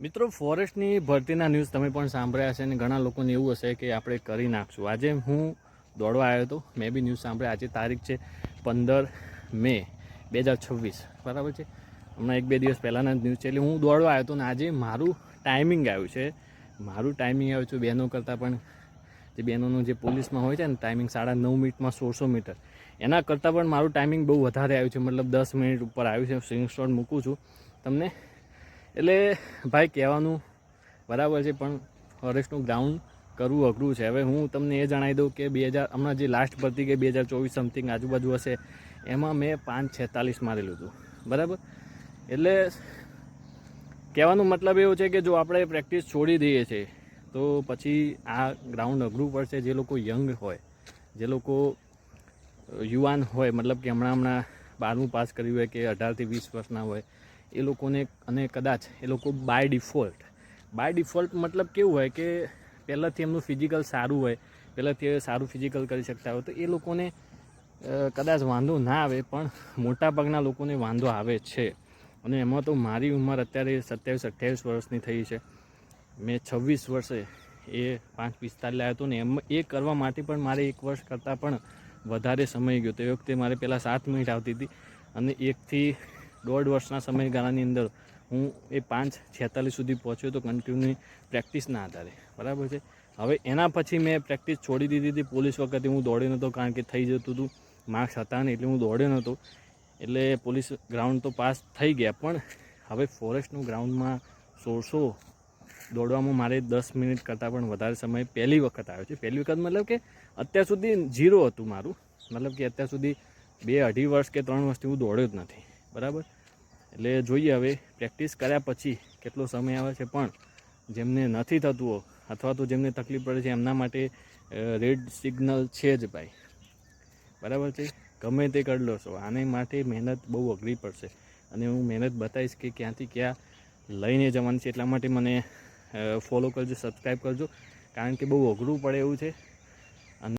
મિત્રો, ફોરેસ્ટની ભરતીના ન્યૂઝ તમે પણ સાંભળ્યા હશે અને ઘણા લોકોને એવું હશે કે આપણે કરી નાખશું. આજે હું દોડવા આવ્યો હતો, મેં બી ન્યૂઝ સાંભળ્યા. આજે તારીખ છે 15 મે 2026, બરાબર છે. હમણાં 1-2 દિવસ પહેલાંના ન્યૂઝ છે. એટલે હું દોડવા આવ્યો હતો અને આજે મારું ટાઈમિંગ આવ્યું છે. બહેનો કરતાં પણ જે બહેનોનું જે પોલીસમાં હોય છે ને ટાઈમિંગ 9:30 મિનિટમાં 1600 મીટર, એના કરતાં પણ મારું ટાઈમિંગ બહુ વધારે આવ્યું છે. મતલબ 10 મિનિટ ઉપર આવ્યું છે. સ્ક્રીનશોટ મૂકું છું તમને. એટલે ભાઈ કહેવાનું બરાબર છે, પણ ફોરેસ્ટનું ગ્રાઉન્ડ કરવું અઘરું છે. હવે હું તમને એ જણાવી દઉં કે હમણાં જે લાસ્ટ ભરતી ગઈ 2024 સમથિંગ આજુબાજુ હશે, એમાં મેં 5:46 મારેલું હતું, બરાબર. એટલે કહેવાનો મતલબ એવો છે કે જો આપણે પ્રેક્ટિસ છોડી દઈએ છીએ તો પછી આ ગ્રાઉન્ડ અઘરું પડશે. જે લોકો યંગ હોય, જે લોકો યુવાન હોય, મતલબ કે હમણાં 12મું પાસ કર્યું હોય કે 18 થી 20 વર્ષના હોય, એ લોકોને, અને કદાચ એ લોકો બાય ડિફોલ્ટ મતલબ કેવું હોય કે પહેલાંથી એમનું ફિઝિકલ સારું હોય, પહેલાંથી સારું ફિઝિકલ કરી શકતા હોય, તો એ લોકોને કદાચ વાંધો ના આવે, પણ મોટાભાગના લોકોને વાંધો આવે છે. અને એમાં તો મારી ઉંમર અત્યારે 27-28 વર્ષની થઈ છે. મેં 26 વર્ષે એ 5:45 લાવ્યો હતો ને એ કરવા માટે પણ મારે 1 વર્ષ કરતાં પણ વધારે સમય ગયો. તો એ વખતે મારે પહેલાં 7 મિનિટ આવતી હતી અને 1 થી 1.5 વર્ષના સમયગાળાની અંદર હું એ 5:46 સુધી પહોંચ્યો તો કન્ટિન્યુ પ્રેક્ટિસના આધારે, બરાબર છે. હવે એના પછી મેં પ્રેક્ટિસ છોડી દીધી હતી. પોલીસ વખતે હું દોડ્યો નહોતો, કારણ કે થઈ જતું હતું, માર્ક્સ હતા ને, એટલે હું દોડ્યો નહોતો. એટલે પોલીસ ગ્રાઉન્ડ તો પાસ થઈ ગયા, પણ હવે ફોરેસ્ટનું ગ્રાઉન્ડમાં 1600 દોડવામાં મારે 10 મિનિટ કરતાં પણ વધારે સમય પહેલી વખત આવ્યો છે. પહેલી વખત મતલબ કે અત્યાર સુધી 0 હતું મારું, મતલબ કે અત્યાર સુધી 2-2.5 વર્ષ કે 3 વર્ષથી હું દોડ્યો જ નથી, બરાબર. એટલે જોઈએ હવે પ્રેક્ટિસ કર્યા પછી કેટલો સમય આવે છે. પણ જેમને નથી થતું અથવા તો જેમને તકલીફ પડે છે એમના માટે રેડ સિગ્નલ છે જ ભાઈ, બરાબર છે. ગમે તે કરી લો છો, આને માટે મહેનત બહુ અઘરી પડશે અને હું મહેનત બતાવીશ કે ક્યાંથી ક્યાં લઈને જવાની છે. એટલા માટે મને ફોલો કરજો, સબસ્ક્રાઈબ કરજો, કારણ કે બહુ અઘરું પડે એવું છે.